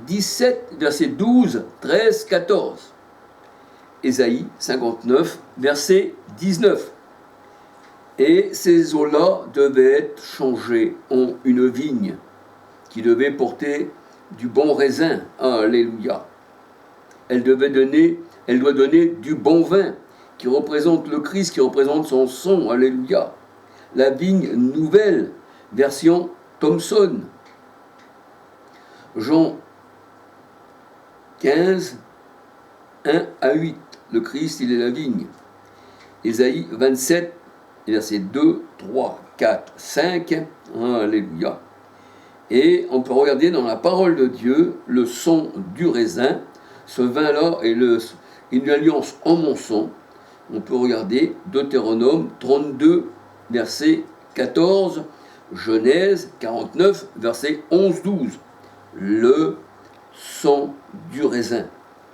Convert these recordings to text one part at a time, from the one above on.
17, versets 12, 13, 14. Ésaïe 59, verset 19. Et ces eaux-là devaient être changées en une vigne qui devait porter du bon raisin. Alléluia. Elle doit donner du bon vin qui représente le Christ, qui représente son sang. Alléluia. La vigne nouvelle, version Thomson. Jean 15, 1 à 8. Le Christ, il est la vigne. Ésaïe 27, versets 2, 3, 4, 5. Alléluia. Et on peut regarder dans la parole de Dieu le son du raisin. Ce vin-là est une alliance en mon sang. On peut regarder Deutéronome 32, verset 14, Genèse 49, verset 11-12. Le son du raisin.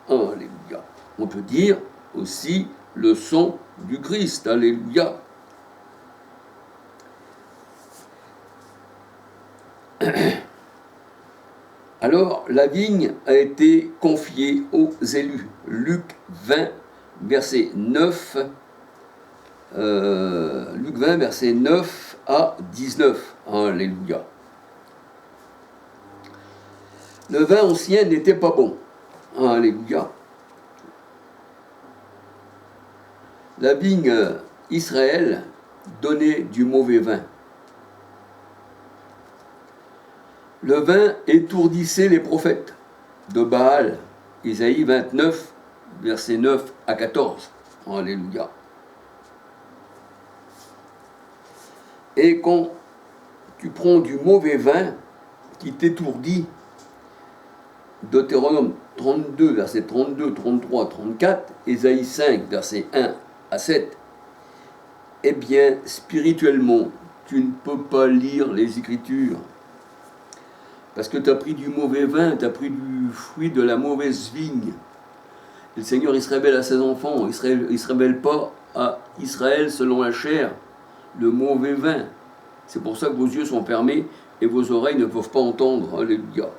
Alléluia. On peut dire aussi le son du Christ. Alléluia. Alors, la vigne a été confiée aux élus. Luc 20, verset 9. Luc 20, verset 9 à 19. Alléluia. Le vin ancien n'était pas bon. Alléluia. La vigne Israël donnait du mauvais vin. Le vin étourdissait les prophètes de Baal. Isaïe 29, versets 9 à 14. Alléluia. Et quand tu prends du mauvais vin qui t'étourdit, Deutéronome 32, versets 32, 33, 34, Ésaïe 5, versets 1 à 7, eh bien, spirituellement, tu ne peux pas lire les Écritures. Parce que tu as pris du mauvais vin, tu as pris du fruit de la mauvaise vigne. Et le Seigneur, il se révèle à ses enfants, il ne se révèle pas à Israël selon la chair, le mauvais vin. C'est pour ça que vos yeux sont fermés et vos oreilles ne peuvent pas entendre. Alléluia.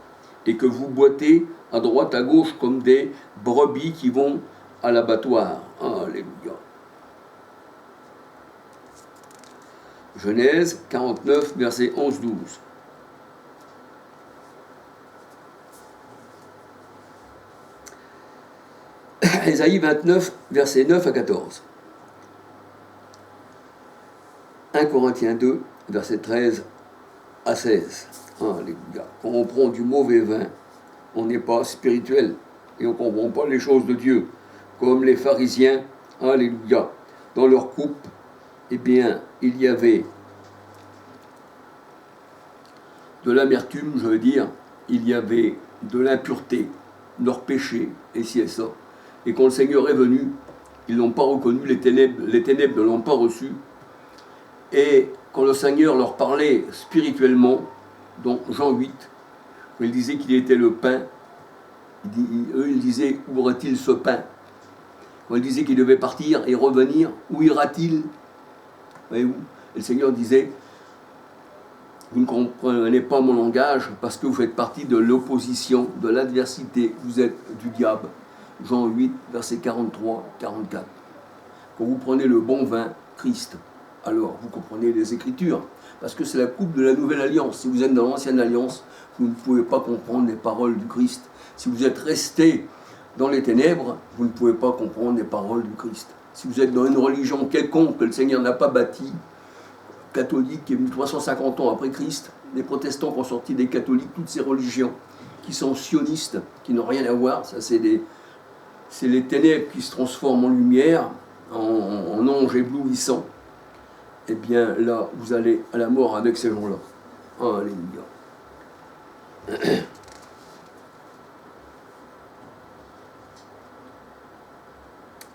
Et que vous boitez à droite, à gauche, comme des brebis qui vont à l'abattoir. Alléluia. Genèse 49, versets 11-12. Ésaïe 29, versets 9 à 14. 1 Corinthiens 2, versets 13 à 16. Alléluia. Quand on prend du mauvais vin, on n'est pas spirituel et on ne comprend pas les choses de Dieu. Comme les pharisiens, alléluia, dans leur coupe, eh bien, il y avait de l'amertume, je veux dire, il y avait de l'impureté, leur péché, et ci et ça. Et quand le Seigneur est venu, ils n'ont pas reconnu les ténèbres ne l'ont pas reçu. Et quand le Seigneur leur parlait spirituellement, dans Jean 8, où il disait qu'il était le pain, eux ils disaient, où aura-t-il ce pain? Quand il disait qu'il devait partir et revenir, où ira-t-il? Voyez-vous? Et le Seigneur disait, vous ne comprenez pas mon langage parce que vous faites partie de l'opposition, de l'adversité, vous êtes du diable. Jean 8, verset 43, 44. Quand vous prenez le bon vin, Christ, alors vous comprenez les Écritures, parce que c'est la coupe de la nouvelle alliance. Si vous êtes dans l'ancienne alliance, vous ne pouvez pas comprendre les paroles du Christ. Si vous êtes resté dans les ténèbres, vous ne pouvez pas comprendre les paroles du Christ. Si vous êtes dans une religion quelconque que le Seigneur n'a pas bâtie, catholique qui est venu 350 ans après Christ, les protestants qui ont sorti des catholiques, toutes ces religions qui sont sionistes, qui n'ont rien à voir, ça c'est les ténèbres qui se transforment en lumière, en anges éblouissants. Eh bien là, vous allez à la mort avec ces gens-là. Alléluia.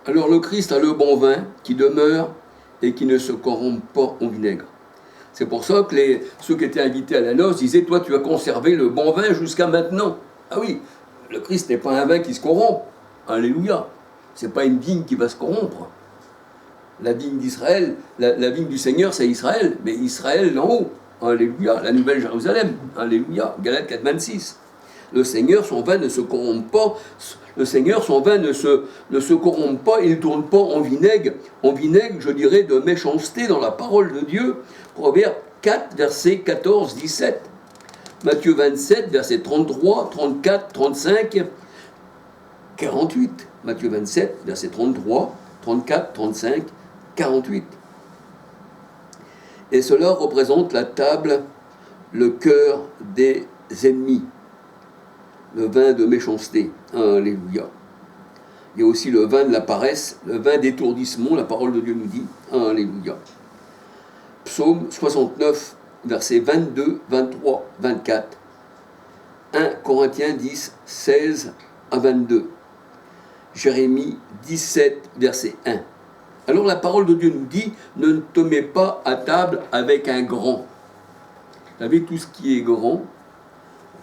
Alors le Christ a le bon vin qui demeure et qui ne se corrompt pas en vinaigre. C'est pour ça que ceux qui étaient invités à la noce disaient, toi tu as conservé le bon vin jusqu'à maintenant. Ah oui, le Christ n'est pas un vin qui se corrompt. Alléluia. C'est pas une vigne qui va se corrompre. La vigne d'Israël, la vigne du Seigneur, c'est Israël, mais Israël d'en haut. Alléluia. La nouvelle Jérusalem. Alléluia. Galates 4, 26. Le Seigneur, son vin ne se corrompt pas. Le Seigneur, son vin ne se corrompt pas, il ne tourne pas en vinaigre, je dirais, de méchanceté dans la parole de Dieu. Proverbe 4, versets 14, 17. Matthieu 27, versets 33, 34, 35, 48. Matthieu 27, versets 33, 34, 35, 48. Et cela représente la table, le cœur des ennemis, le vin de méchanceté. Alléluia. Il y a aussi le vin de la paresse, le vin d'étourdissement, la parole de Dieu nous dit. Alléluia. Psaume 69, versets 22, 23, 24. 1 Corinthiens 10, 16 à 22. Jérémie 17, verset 1. Alors la parole de Dieu nous dit, ne te mets pas à table avec un grand. Vous savez, tout ce qui est grand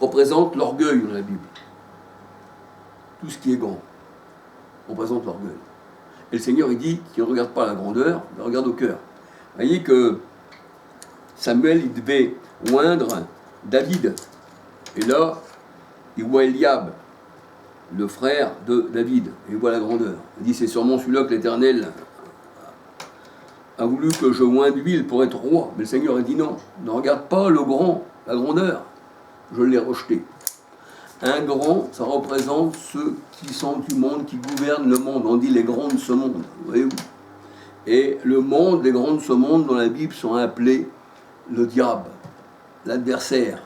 représente l'orgueil dans la Bible. Tout ce qui est grand représente l'orgueil. Et le Seigneur, il dit qu'il ne regarde pas la grandeur, il regarde au cœur. Vous voyez que Samuel, il devait oindre David. Et là, il voit Eliab, le frère de David, et il voit la grandeur. Il dit, c'est sûrement celui-là que l'Éternel a voulu que je oigne d'huile pour être roi. Mais le Seigneur a dit non, ne regarde pas le grand, la grandeur. Je l'ai rejeté. Un grand, ça représente ceux qui sont du monde, qui gouvernent le monde. On dit les grands de ce monde. Voyez-vous ? Et le monde, les grands de ce monde, dans la Bible, sont appelés le diable, l'adversaire.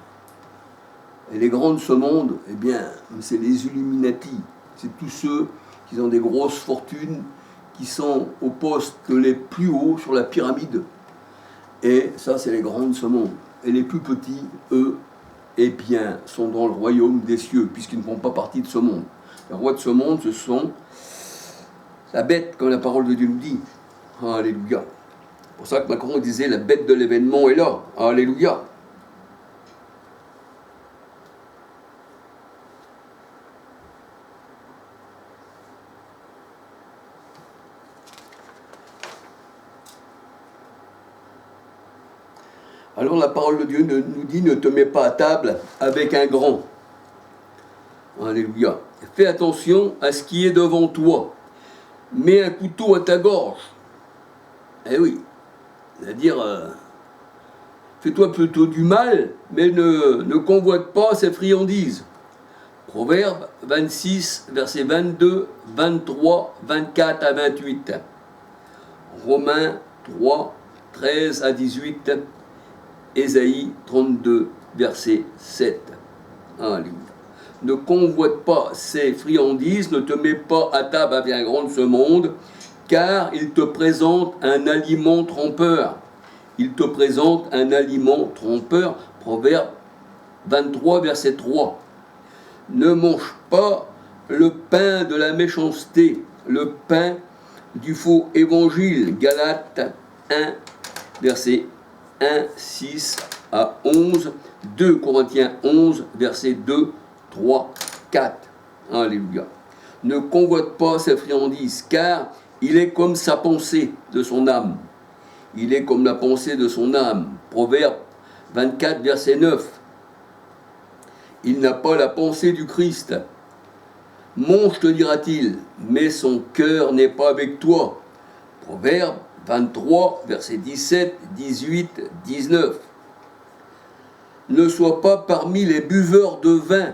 Et les grands de ce monde, eh bien, c'est les Illuminati. C'est tous ceux qui ont des grosses fortunes, qui sont aux postes les plus hauts sur la pyramide. Et ça, c'est les grands de ce monde. Et les plus petits, eux, eh bien, sont dans le royaume des cieux, puisqu'ils ne font pas partie de ce monde. Les rois de ce monde, ce sont la bête, comme la parole de Dieu nous dit. Alléluia. C'est pour ça que Macron disait, la bête de l'événement est là. Alléluia. Alors la parole de Dieu nous dit, ne te mets pas à table avec un grand. Alléluia. Fais attention à ce qui est devant toi. Mets un couteau à ta gorge. Eh oui. C'est-à-dire, fais-toi plutôt du mal, mais ne convoite pas ces friandises. Proverbe 26, versets 22, 23, 24 à 28. Romains 3, 13 à 18. Ésaïe 32, verset 7. Alléluia. Ne convoite pas ces friandises, ne te mets pas à table avec un grand de ce monde, car il te présente un aliment trompeur. Il te présente un aliment trompeur. Proverbe 23, verset 3. Ne mange pas le pain de la méchanceté, le pain du faux évangile. Galates 1, verset 1, 6 à 11, 2 Corinthiens 11, versets 2, 3, 4. Alléluia. Ne convoite pas ces friandises, car il est comme sa pensée de son âme. Il est comme la pensée de son âme. Proverbe 24, verset 9. Il n'a pas la pensée du Christ. Mange, te dira-t-il, mais son cœur n'est pas avec toi. Proverbe 23, versets 17, 18, 19. Ne sois pas parmi les buveurs de vin,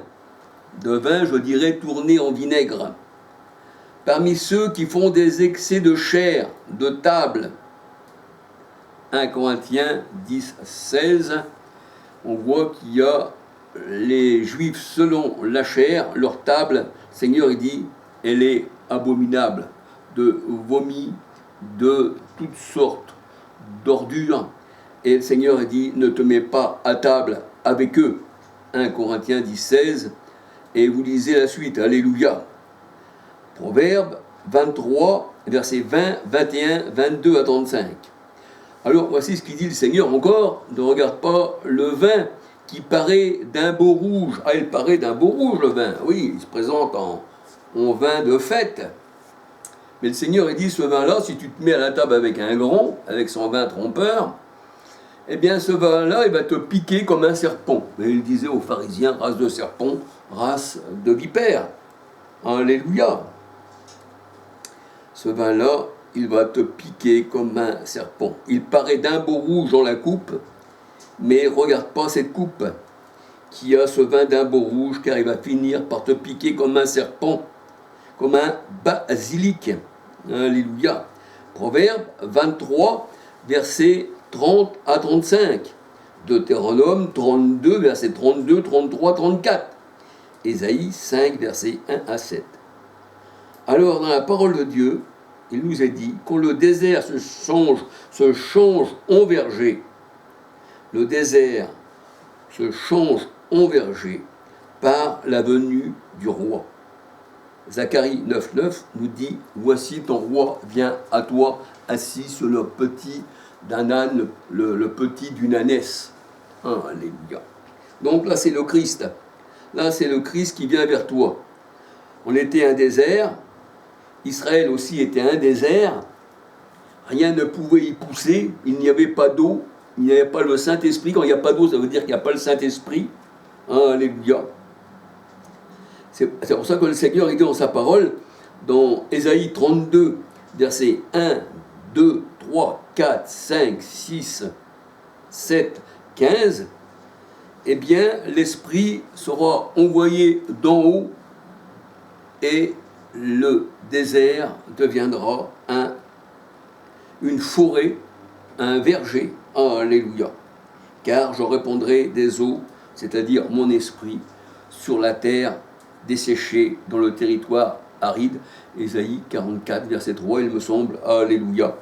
je dirais tourné en vinaigre, parmi ceux qui font des excès de chair, de table. 1 Corinthiens 10, 16, on voit qu'il y a les Juifs selon la chair, leur table, le Seigneur il dit, elle est abominable, de vomi, de toutes sortes d'ordures. Et le Seigneur dit, ne te mets pas à table avec eux. 1 Corinthiens 10, 16. Et vous lisez la suite. Alléluia. Proverbe 23, versets 20, 21, 22 à 35. Alors, voici ce qu'il dit le Seigneur encore. Ne regarde pas le vin qui paraît d'un beau rouge. Ah, il paraît d'un beau rouge, le vin. Oui, il se présente en vin de fête. Mais le Seigneur, il dit, ce vin-là, si tu te mets à la table avec un grand, avec son vin trompeur, eh bien, ce vin-là, il va te piquer comme un serpent. Mais il disait aux pharisiens, race de serpent, race de vipères. Alléluia. Ce vin-là, il va te piquer comme un serpent. Il paraît d'un beau rouge dans la coupe, mais regarde pas cette coupe qui a ce vin d'un beau rouge, car il va finir par te piquer comme un serpent, comme un basilic. Alléluia. Proverbe 23, versets 30 à 35. Deutéronome 32, versets 32, 33, 34. Ésaïe 5, versets 1 à 7. Alors, dans la parole de Dieu, il nous est dit, quand le désert se change en verger, le désert se change en verger par la venue du roi. Zacharie 9,9 nous dit, voici ton roi vient à toi, assis sur le petit d'un âne, le petit d'une ânesse. Alléluia. Donc là, c'est le Christ. Là, c'est le Christ qui vient vers toi. On était un désert. Israël aussi était un désert. Rien ne pouvait y pousser. Il n'y avait pas d'eau. Il n'y avait pas le Saint-Esprit. Quand il n'y a pas d'eau, ça veut dire qu'il n'y a pas le Saint-Esprit. Alléluia. C'est pour ça que le Seigneur dit dans sa parole, dans Ésaïe 32, versets 1, 2, 3, 4, 5, 6, 7, 15, eh bien, l'Esprit sera envoyé d'en haut et le désert deviendra une forêt, un verger. Alléluia. Car je répandrai des eaux, c'est-à-dire mon esprit, sur la terre desséchée dans le territoire aride. Ésaïe 44, verset 3, il me semble. Alléluia.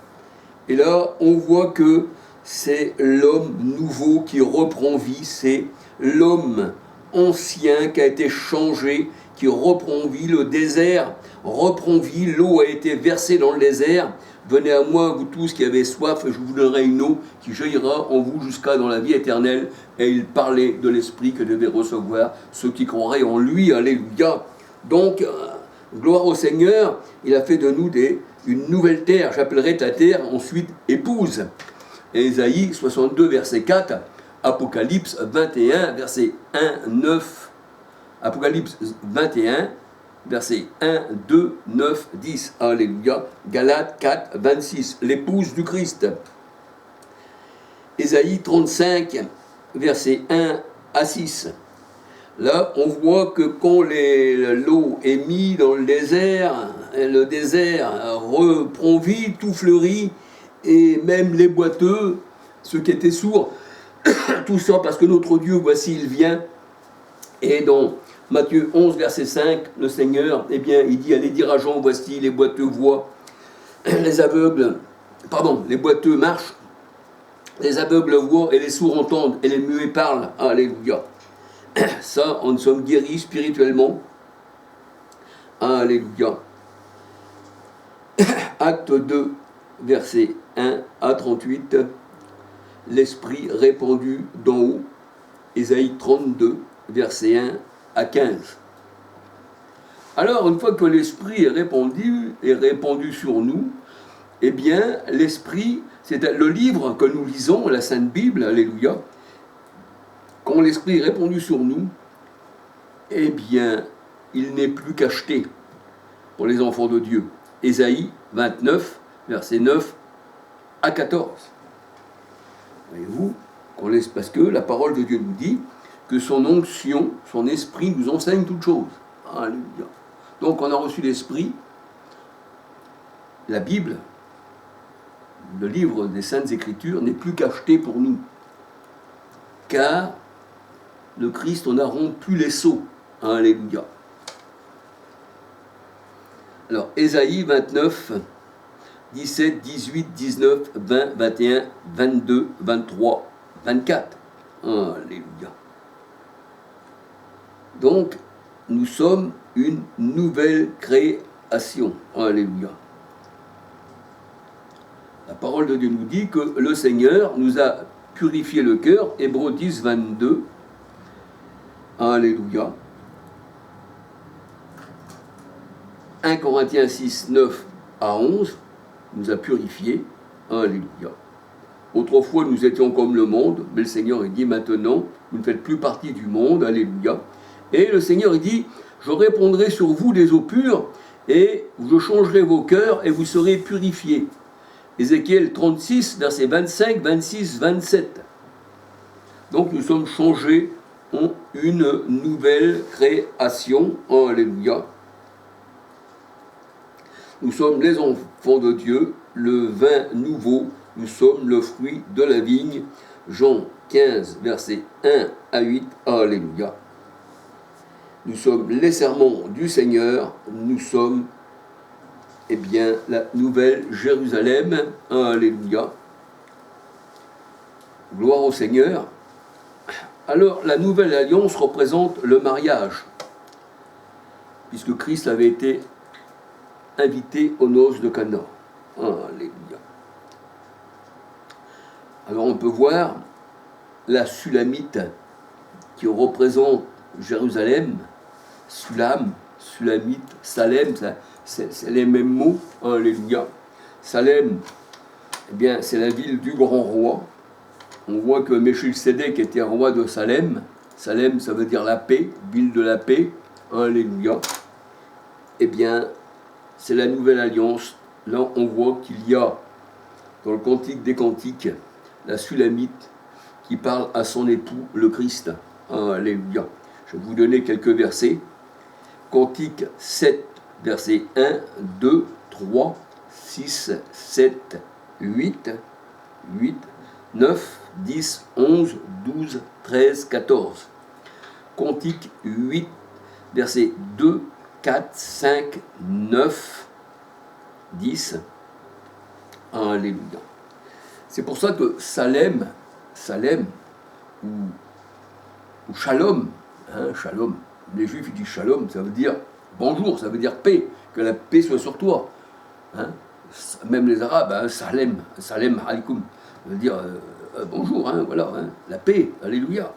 Et là, on voit que c'est l'homme nouveau qui reprend vie, c'est l'homme ancien qui a été changé, qui reprend vie, le désert reprend vie, l'eau a été versée dans le désert. Venez à moi, vous tous qui avez soif, et je vous donnerai une eau qui jaillira en vous jusqu'à dans la vie éternelle. Et il parlait de l'esprit que devaient recevoir ceux qui croiraient en lui. Alléluia. Donc, gloire au Seigneur, il a fait de nous une nouvelle terre. J'appellerai ta terre ensuite épouse. Ésaïe 62, verset 4, Apocalypse 21, verset 1, 9, Apocalypse 21, verset 1, 2, 9, 10. Alléluia. Galates 4, 26, l'épouse du Christ. Ésaïe 35, verset 1 à 6. Là, on voit que quand l'eau est mise dans le désert reprend vie, tout fleurit, et même les boiteux, ceux qui étaient sourds, tout ça parce que notre Dieu, voici, il vient. Et dans Matthieu 11, verset 5, le Seigneur, eh bien, il dit, allez dire à Jean, voici, les boiteux voient, les boiteux marchent, les aveugles voient, et les sourds entendent, et les muets parlent. Alléluia. Ça, nous sommes guéris spirituellement. Alléluia. Acte 2, verset 1 à 38, l'Esprit répandu d'en haut. Ésaïe 32, verset 1 à 15. Alors, une fois que l'Esprit est répandu sur nous, eh bien, l'Esprit, c'est le livre que nous lisons, la Sainte Bible, alléluia. Quand l'Esprit est répandu sur nous, eh bien, il n'est plus qu'acheté pour les enfants de Dieu. Ésaïe 29, verset 9 à 14. Voyez-vous, parce que la parole de Dieu nous dit que son onction, son esprit nous enseigne toutes choses. Alléluia. Donc on a reçu l'Esprit, la Bible, le livre des Saintes Écritures n'est plus qu'acheté pour nous. Car le Christ en a rompu les sceaux. Alléluia. Alors, Ésaïe 29, 17, 18, 19, 20, 21, 22, 23, 24. Alléluia. Donc, nous sommes une nouvelle création. Alléluia. La parole de Dieu nous dit que le Seigneur nous a purifié le cœur. Hébreux 10, 22. Alléluia. 1 Corinthiens 6, 9 à 11 nous a purifiés. Alléluia. Autrefois, nous étions comme le monde, mais le Seigneur dit maintenant, vous ne faites plus partie du monde. Alléluia. Et le Seigneur il dit, je répandrai sur vous des eaux pures, et je changerai vos cœurs, et vous serez purifiés. Ézéchiel 36, versets 25, 26, 27. Donc nous sommes changés en une nouvelle création. Alléluia. Nous sommes les enfants de Dieu, le vin nouveau, nous sommes le fruit de la vigne. Jean 15, versets 1 à 8. Alléluia. Nous sommes les serments du Seigneur, nous sommes, eh bien, la nouvelle Jérusalem. Alléluia. Gloire au Seigneur. Alors, la nouvelle alliance représente le mariage, puisque Christ avait été invité aux noces de Cana. Alléluia. Alors, on peut voir la Sulamite qui représente Jérusalem, Sulam, Sulamite, Salem, c'est les mêmes mots. Alléluia. Salem, eh bien, c'est la ville du grand roi. On voit que Melchisédek était roi de Salem. Salem, ça veut dire la paix, ville de la paix. Alléluia. Eh bien, c'est la nouvelle alliance. Là, on voit qu'il y a, dans le Cantique des Cantiques, la Sulamite qui parle à son époux, le Christ. Alléluia. Je vais vous donner quelques versets. Cantique 7, versets 1, 2, 3, 6, 7, 8, 9, 10, 11, 12, 13, 14. Cantique 8, versets 2, 4, 5, 9, 10. Alléluia. C'est pour ça que Salem ou Shalom, Shalom, les Juifs ils disent Shalom, ça veut dire bonjour, ça veut dire paix, que la paix soit sur toi. Même les Arabes, Salem alaikum, ça veut dire bonjour, voilà, la paix, alléluia.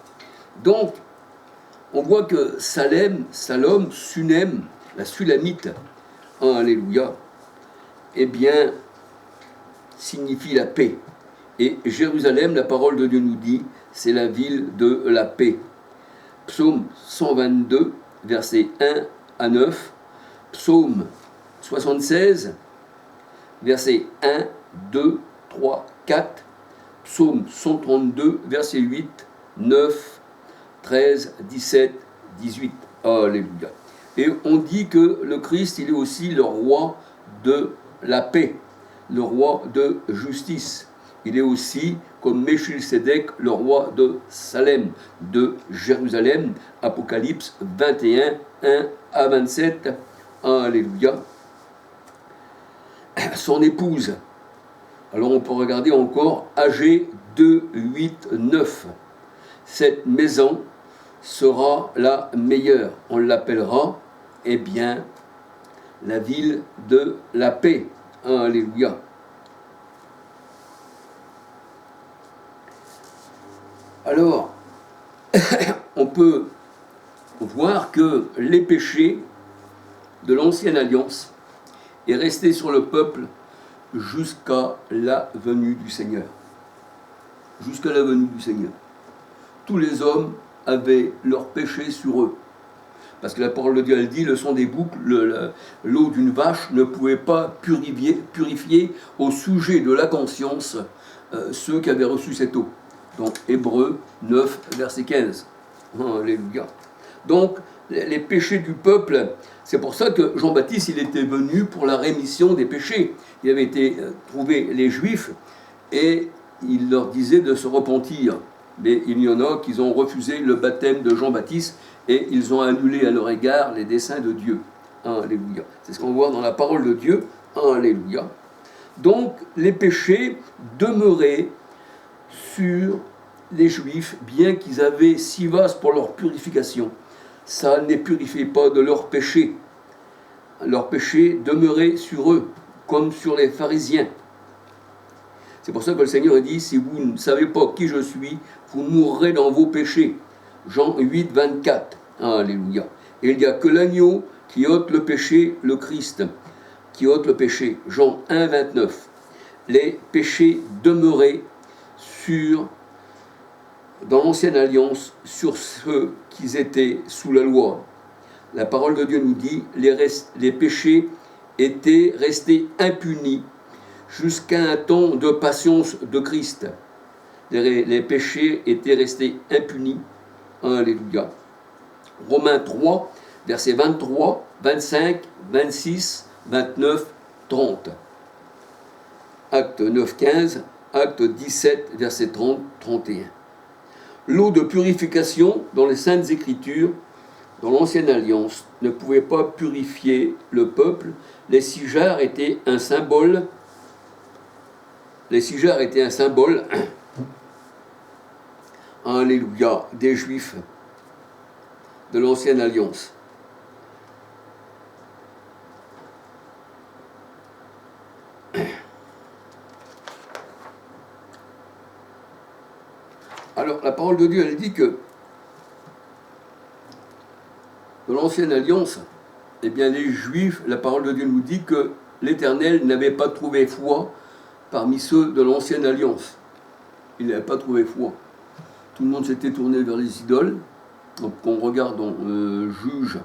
Donc, on voit que Salom, Sunem, la Sulamite, alléluia, eh bien, signifie la paix. Et Jérusalem, la parole de Dieu nous dit, c'est la ville de la paix. Psaume 122, versets 1 à 9. Psaume 76, versets 1, 2, 3, 4. Psaume 132, versets 8, 9, 13, 17, 18. Alléluia. Et on dit que le Christ, il est aussi le roi de la paix, le roi de justice. Il est aussi, comme Melchisédek, le roi de Salem, de Jérusalem, Apocalypse 21, 1 à 27. Alléluia. Son épouse. Alors on peut regarder encore AG 2, 8, 9. Cette maison sera la meilleure. On l'appellera, eh bien, la ville de la paix. Alléluia. Alors, on peut voir que les péchés de l'ancienne alliance est resté sur le peuple jusqu'à la venue du Seigneur. Jusqu'à la venue du Seigneur. Tous les hommes avaient leurs péchés sur eux. Parce que la parole de Dieu, elle dit, le sang des boucs, l'eau d'une vache ne pouvait pas purifier au sujet de la conscience ceux qui avaient reçu cette eau. Donc, Hébreux 9, verset 15. Alléluia. Donc, les péchés du peuple, c'est pour ça que Jean-Baptiste, il était venu pour la rémission des péchés. Il avait été trouver les Juifs et il leur disait de se repentir. Mais il y en a qui ont refusé le baptême de Jean-Baptiste et ils ont annulé à leur égard les desseins de Dieu. Alléluia. C'est ce qu'on voit dans la parole de Dieu. Alléluia. Donc, les péchés demeuraient sur les Juifs, bien qu'ils avaient Sivas pour leur purification. Ça ne les purifiait pas de leurs péchés. Leurs péchés demeuraient sur eux, comme sur les pharisiens. C'est pour ça que le Seigneur dit, si vous ne savez pas qui je suis, vous mourrez dans vos péchés. Jean 8, 24. Alléluia. Et il n'y a que l'agneau qui ôte le péché, le Christ, qui ôte le péché. Jean 1, 29. Les péchés demeuraient sur dans l'Ancienne Alliance sur ceux qui étaient sous la loi. La parole de Dieu nous dit les péchés étaient restés impunis jusqu'à un temps de patience de Christ. Les péchés étaient restés impunis. Alléluia. Romains 3, versets 23, 25, 26, 29, 30. Acte 9, 15, acte 17, verset 30, 31. L'eau de purification dans les Saintes Écritures, dans l'Ancienne Alliance, ne pouvait pas purifier le peuple. Les cigares étaient un symbole. Alléluia, des Juifs de l'Ancienne Alliance. Alors, la parole de Dieu, elle dit que dans l'Ancienne Alliance, eh bien, les Juifs, la parole de Dieu nous dit que l'Éternel n'avait pas trouvé foi parmi ceux de l'Ancienne Alliance. Il n'avait pas trouvé foi. Tout le monde s'était tourné vers les idoles. Donc, quand on regarde dans Juge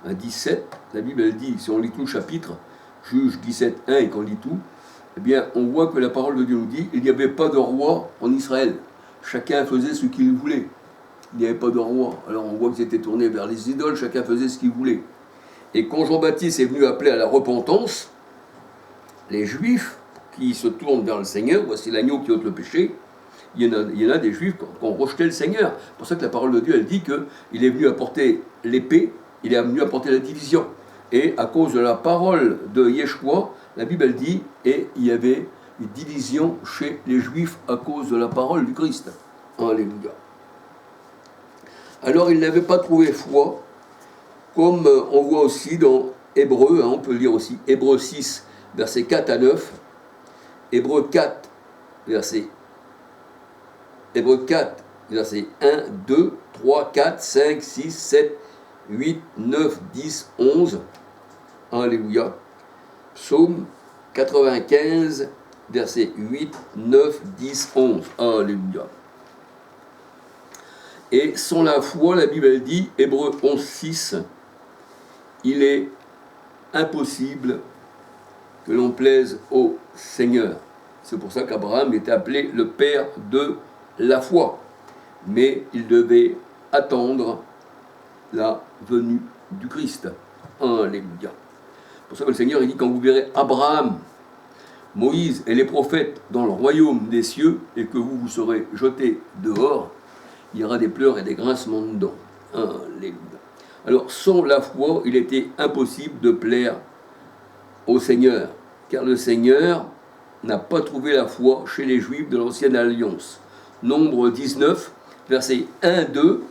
17, la Bible, elle dit, si on lit tout le chapitre, Juge 17, 1, et qu'on lit tout, eh bien, on voit que la parole de Dieu nous dit, il n'y avait pas de roi en Israël. Chacun faisait ce qu'il voulait. Il n'y avait pas de roi. Alors on voit qu'ils étaient tournés vers les idoles, chacun faisait ce qu'il voulait. Et quand Jean-Baptiste est venu appeler à la repentance, les Juifs qui se tournent vers le Seigneur, voici l'agneau qui ôte le péché, il y en a des Juifs qui ont rejeté le Seigneur. C'est pour ça que la parole de Dieu, elle dit qu'il est venu apporter l'épée, il est venu apporter la division. Et à cause de la parole de Yeshua, la Bible, elle dit, et il y avait une division chez les Juifs à cause de la parole du Christ. Alléluia. Alors, il n'avait pas trouvé foi, comme on voit aussi dans Hébreux, on peut lire aussi Hébreux 6, versets 4 à 9, Hébreux 4, versets 1, 2, 3, 4, 5, 6, 7, 8, 9, 10, 11. Alléluia. Psaume 95, versets 8, 9, 10, 11. Alléluia. Et sans la foi, la Bible elle dit, Hébreux 11, 6, il est impossible que l'on plaise au Seigneur. C'est pour ça qu'Abraham est appelé le père de la foi. Mais il devait attendre la venue du Christ. Alléluia. C'est pour ça que le Seigneur il dit, quand vous verrez Abraham, Moïse et les prophètes dans le royaume des cieux, et que vous serez jetés dehors, il y aura des pleurs et des grincements de dents. Alléluia. Alors, sans la foi, il était impossible de plaire au Seigneur, car le Seigneur n'a pas trouvé la foi chez les Juifs de l'Ancienne Alliance. Nombre 19, versets 1, 2,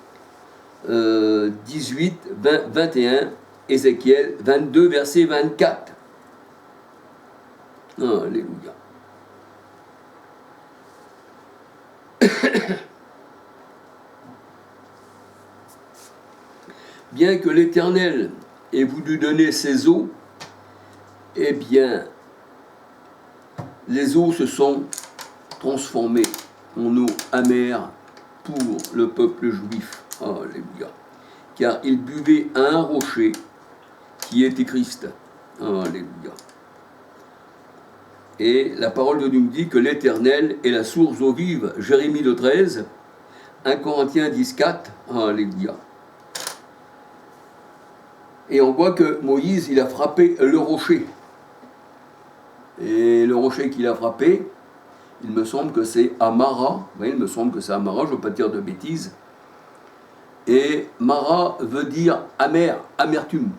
18, 20, 21, Ézéchiel 22, verset 24. Alléluia. Bien que l'Éternel ait voulu donner ses eaux, eh bien, les eaux se sont transformées en eau amère pour le peuple juif. Alléluia. Car il buvait à un rocher qui était Christ. Alléluia. Et la parole de Dieu nous dit que l'Éternel est la source d'eau vive. Jérémie 13, 1 Corinthiens 10, 4. Alléluia. Et on voit que Moïse, il a frappé le rocher. Et le rocher qu'il a frappé, il me semble que c'est à Mara. Oui, il me semble que c'est à Mara, je ne veux pas dire de bêtises. Et Mara veut dire amer, amertume.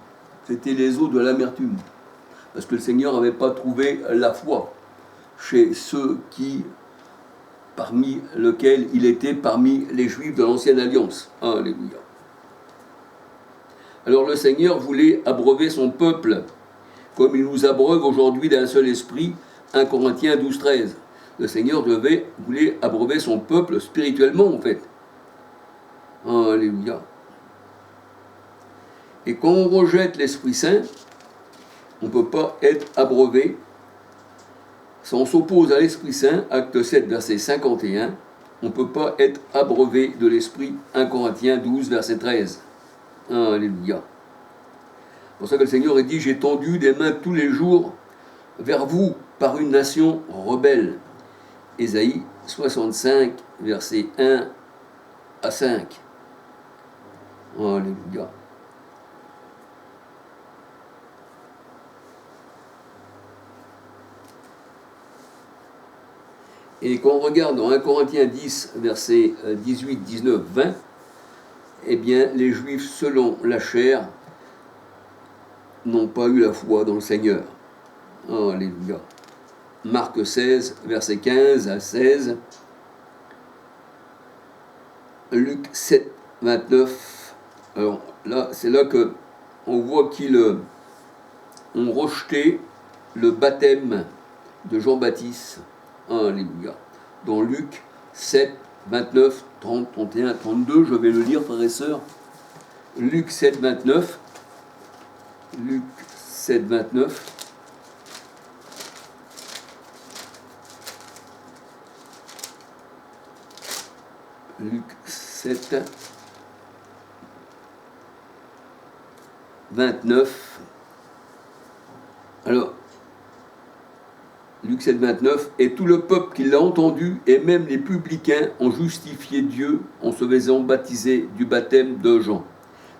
C'était les eaux de l'amertume. Parce que le Seigneur n'avait pas trouvé la foi chez ceux qui, parmi lesquels il était parmi les Juifs de l'Ancienne Alliance. Alléluia. Alors le Seigneur voulait abreuver son peuple, comme il nous abreuve aujourd'hui d'un seul esprit, 1 Corinthiens 12, 13. Le Seigneur voulait abreuver son peuple spirituellement, en fait. Alléluia. Et quand on rejette l'Esprit Saint, on ne peut pas être abreuvé. Si on s'oppose à l'Esprit Saint, acte 7, verset 51, on ne peut pas être abreuvé de l'Esprit. 1 Corinthiens 12, verset 13. Alléluia. C'est pour ça que le Seigneur a dit, j'ai tendu des mains tous les jours vers vous par une nation rebelle. Ésaïe 65, versets 1 à 5. Alléluia. Et quand on regarde dans 1 Corinthiens 10, versets 18, 19, 20, eh bien, les Juifs, selon la chair, n'ont pas eu la foi dans le Seigneur. Alléluia. Marc 16, versets 15 à 16. Luc 7, 29. Alors là, c'est là que on voit qu'ils ont rejeté le baptême de Jean-Baptiste. Alléluia. Dans Luc 7, 29, 30, 31, 32, je vais le lire, frères et sœurs. Luc 7, 29. Luc 7, 29. Luc 7, 29. Alors, Luc 7, 29, et tout le peuple qui l'a entendu, et même les publicains, ont justifié Dieu en se faisant baptiser du baptême de Jean.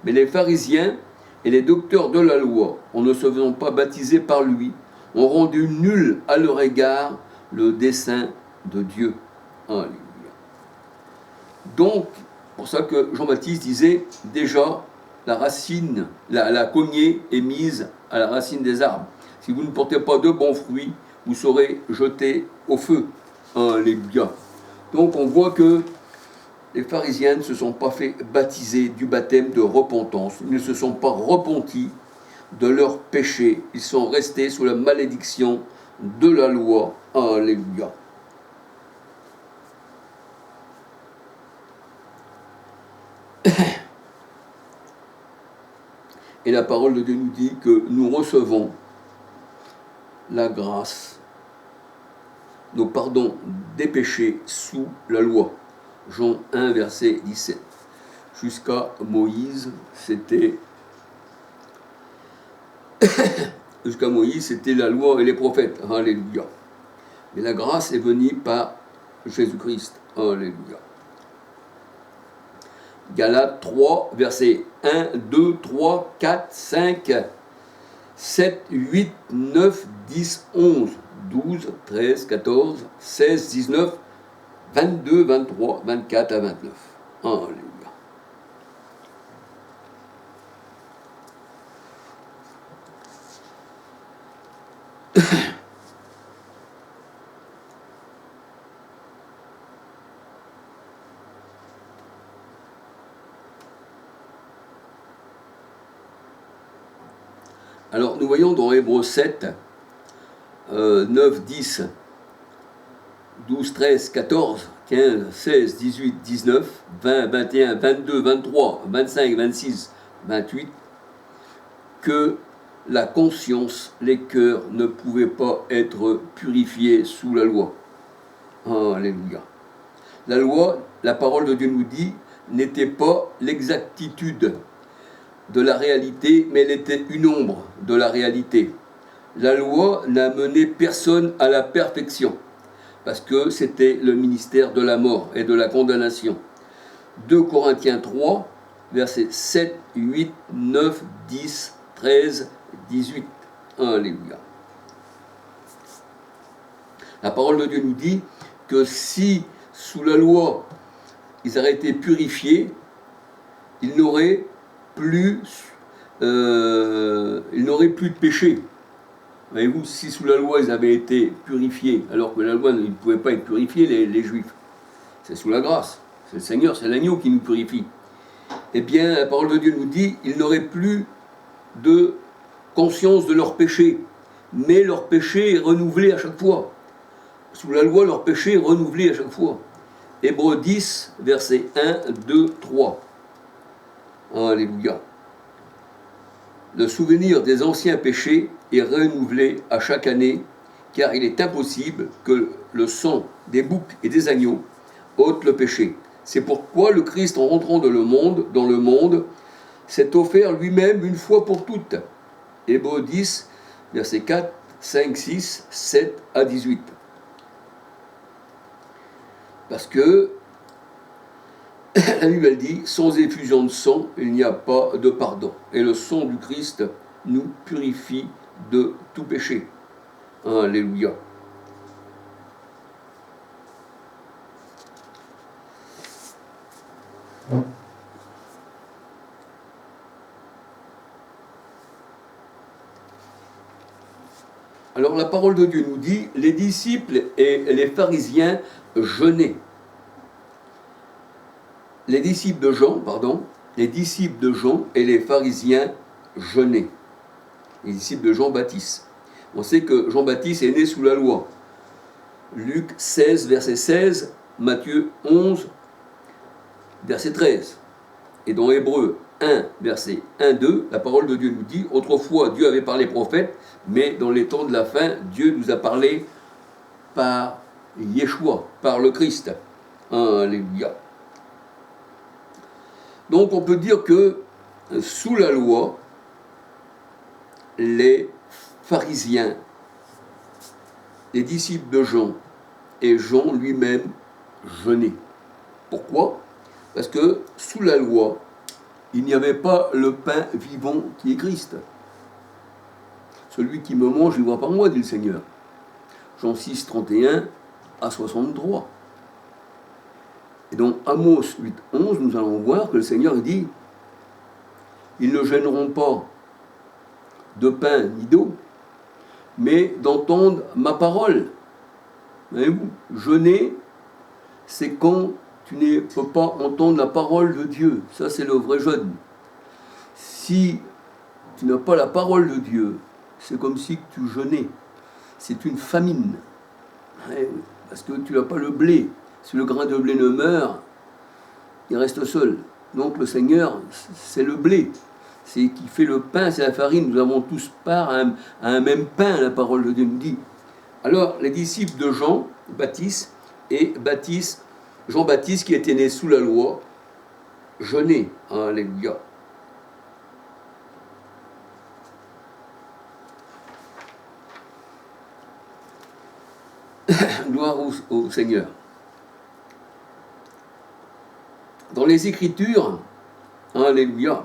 Mais les pharisiens et les docteurs de la loi, en ne se faisant pas baptiser par lui, ont rendu nul à leur égard le dessein de Dieu. Alléluia. Donc, pour ça que Jean-Baptiste disait, déjà, la racine, la cognée est mise à la racine des arbres. Si vous ne portez pas de bons fruits, vous serez jetés au feu. Alléluia. Donc on voit que les pharisiens ne se sont pas fait baptiser du baptême de repentance. Ils ne se sont pas repentis de leurs péchés. Ils sont restés sous la malédiction de la loi. Alléluia. Et la parole de Dieu nous dit que nous recevons la grâce, nos pardons des péchés sous la loi. Jean 1, verset 17. Jusqu'à Moïse, c'était la loi et les prophètes. Alléluia. Mais la grâce est venue par Jésus-Christ. Alléluia. Galates 3, versets 1, 2, 3, 4, 5, 7, 8, 9, 10, 11, 12, 13, 14, 16, 19, 22, 23, 24 à 29. Alléluia. Alors, nous voyons dans Hébreux 7, 9, 10, 12, 13, 14, 15, 16, 18, 19, 20, 21, 22, 23, 25, 26, 28, que la conscience, les cœurs ne pouvaient pas être purifiés sous la loi. Alléluia. La loi, la parole de Dieu nous dit, n'était pas l'exactitude de la réalité, mais elle était une ombre de la réalité. La loi n'a mené personne à la perfection, parce que c'était le ministère de la mort et de la condamnation. 2 Corinthiens 3, versets 7, 8, 9, 10, 13, 18. Alléluia. La parole de Dieu nous dit que si, sous la loi, ils auraient été purifiés, ils n'auraient plus de péché. Voyez-vous, si sous la loi ils avaient été purifiés, alors que la loi ne pouvait pas être purifiée, les Juifs, c'est sous la grâce, c'est le Seigneur, c'est l'agneau qui nous purifie. Eh bien, la parole de Dieu nous dit, ils n'auraient plus de conscience de leur péché, mais leur péché est renouvelé à chaque fois. Sous la loi, leur péché est renouvelé à chaque fois. Hébreux 10, versets 1, 2, 3. Alléluia. Le souvenir des anciens péchés est renouvelé à chaque année, car il est impossible que le sang des boucs et des agneaux ôte le péché. C'est pourquoi le Christ, en rentrant dans le monde, s'est offert lui-même une fois pour toutes. Hébreux 10, versets 4, 5, 6, 7 à 18. Parce que la Bible elle dit, sans effusion de sang, il n'y a pas de pardon. Et le sang du Christ nous purifie de tout péché. Alléluia. Alors la parole de Dieu nous dit, les disciples et les pharisiens jeûnaient. Les disciples de Jean et les pharisiens jeûnaient. Les disciples de Jean-Baptiste. On sait que Jean-Baptiste est né sous la loi. Luc 16, verset 16, Matthieu 11, verset 13. Et dans Hébreux 1, verset 1-2, la parole de Dieu nous dit, autrefois Dieu avait parlé prophète, mais dans les temps de la fin, Dieu nous a parlé par Yeshua, par le Christ. Alléluia. Donc on peut dire que sous la loi, les pharisiens, les disciples de Jean et Jean lui-même jeûnaient. Pourquoi ? Parce que sous la loi, il n'y avait pas le pain vivant qui est Christ. Celui qui me mange, il ne voit pas moi, dit le Seigneur. Jean 6, 31 à 63. Et dans Amos 8, 11, nous allons voir que le Seigneur dit « Ils ne gêneront pas de pain ni d'eau, mais d'entendre ma parole. » Voyez-vous, jeûner, c'est quand tu ne peux pas entendre la parole de Dieu. Ça, c'est le vrai jeûne. Si tu n'as pas la parole de Dieu, c'est comme si tu jeûnais. C'est une famine. Parce que tu n'as pas le blé. Si le grain de blé ne meurt, il reste seul. Donc le Seigneur, c'est le blé. C'est qui fait le pain, c'est la farine. Nous avons tous part à un même pain, la parole de Dieu nous dit. Alors, les disciples de Jean-Baptiste et Jean-Baptiste, qui était né sous la loi, jeûnaient. Alléluia. Gloire au Seigneur. Dans les Écritures, alléluia,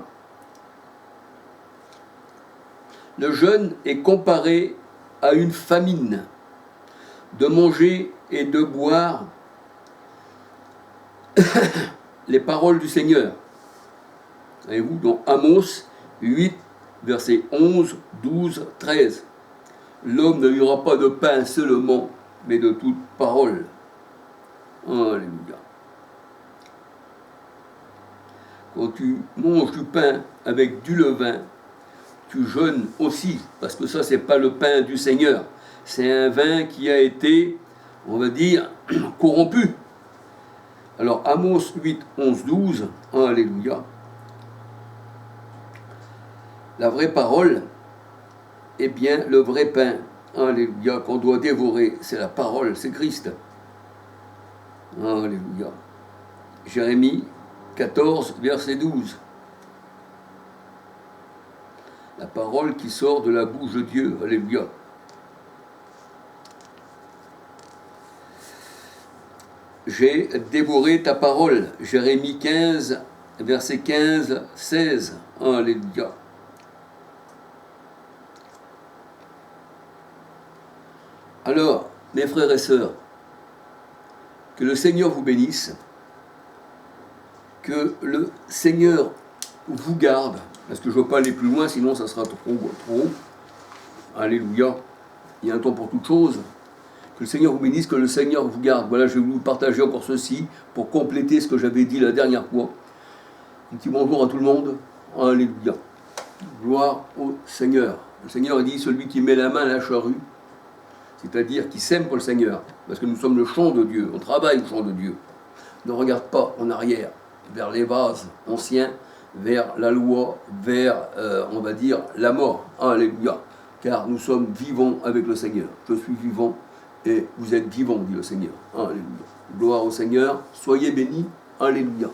le jeûne est comparé à une famine, de manger et de boire les paroles du Seigneur. Voyez-vous, dans Amos 8, versets 11, 12, 13. L'homme ne vivra pas de pain seulement, mais de toute parole. Alléluia. Quand tu manges du pain avec du levain, tu jeûnes aussi, parce que ça, c'est pas le pain du Seigneur. C'est un vin qui a été, on va dire, corrompu. Alors, Amos 8, 11, 12, alléluia. La vraie parole, eh bien, le vrai pain, alléluia, qu'on doit dévorer, c'est la parole, c'est Christ. Alléluia. Jérémie 14, verset 12. La parole qui sort de la bouche de Dieu, alléluia. J'ai dévoré ta parole, Jérémie 15, verset 15, 16, alléluia. Alors, mes frères et sœurs, que le Seigneur vous bénisse, que le Seigneur vous garde, parce que je ne veux pas aller plus loin, sinon ça sera trop. Alléluia. Il y a un temps pour toute chose. Que le Seigneur vous bénisse, que le Seigneur vous garde. Voilà, je vais vous partager encore ceci pour compléter ce que j'avais dit la dernière fois. Un petit bonjour à tout le monde. Alléluia. Gloire au Seigneur. Le Seigneur dit, celui qui met la main à la charrue, c'est-à-dire qui sème pour le Seigneur, parce que nous sommes le champ de Dieu, on travaille le champ de Dieu. Ne regarde pas en arrière, vers les vases anciens, vers la loi, vers, on va dire, la mort. Alléluia. Car nous sommes vivants avec le Seigneur. Je suis vivant et vous êtes vivants, dit le Seigneur. Alléluia. Gloire au Seigneur, soyez bénis. Alléluia.